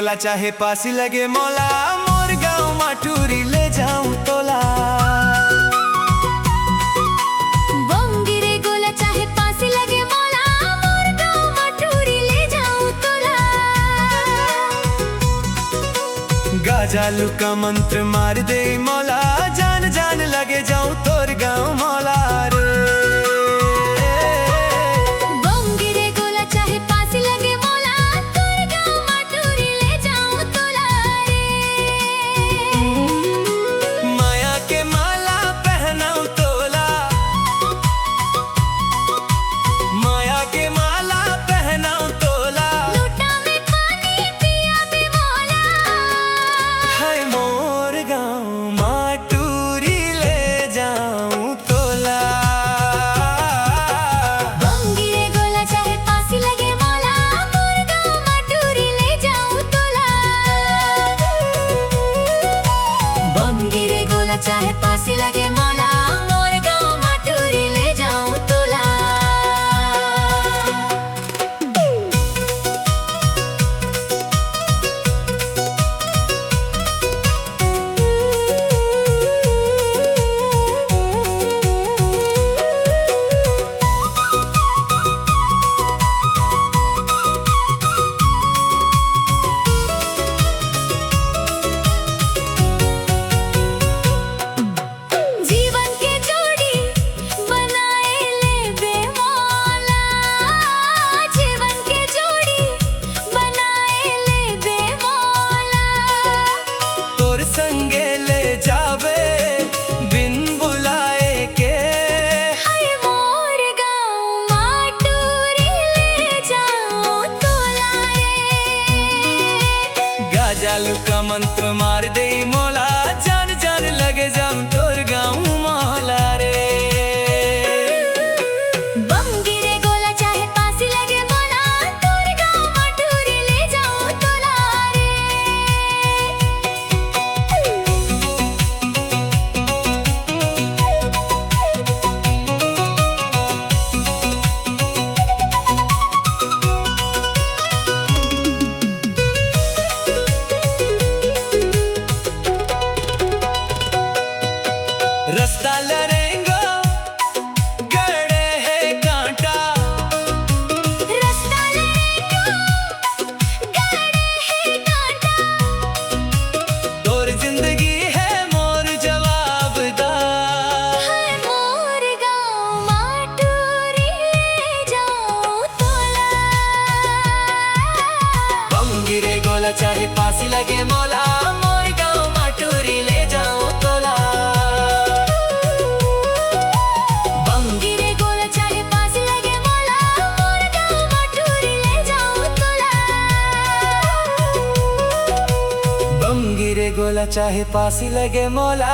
गोला चाहे पासी लगे मौला, मोर गाँव माटूरी ले जाऊं तोला। बंगिरे गोला चाहे पासी लगे मौला, मोर गाँव माटूरी ले जाऊं तोला। गाजालू का मंत्र मार दे मौला, जान जान लगे जाऊं तोर गाँव मौला रे। चाहे पासी लगे मौला, मोर गाँव माटूरी ले जाऊं तोला। संगे ले जावे बिन बुलाए के, हाय मोर गाँव माटूरी ले जाऊं तोला रे। गाजालू का मंत्र मार दे मौला, जान जान लगे जाऊं तोर गाँव मौला रे। बंगिरे गोला चाहे पासी लगे मौला, तोर गाँव माटूरी ले जाऊं तोला रे। रास्ता लड़ेंगे गड़े है कांटा, रास्ता लड़ेंगे गड़े है कांटा। तोर जिंदगी है मोर जवाबदार, हाय मोर गाँव माटूरी ले जाऊं तोला। बंगिरे गोला चाहे पासी लगे मौला, मोर गाँव माटूरी ले जाऊं तोला। बंगिरे गोला चाहे पासी लगे मौला।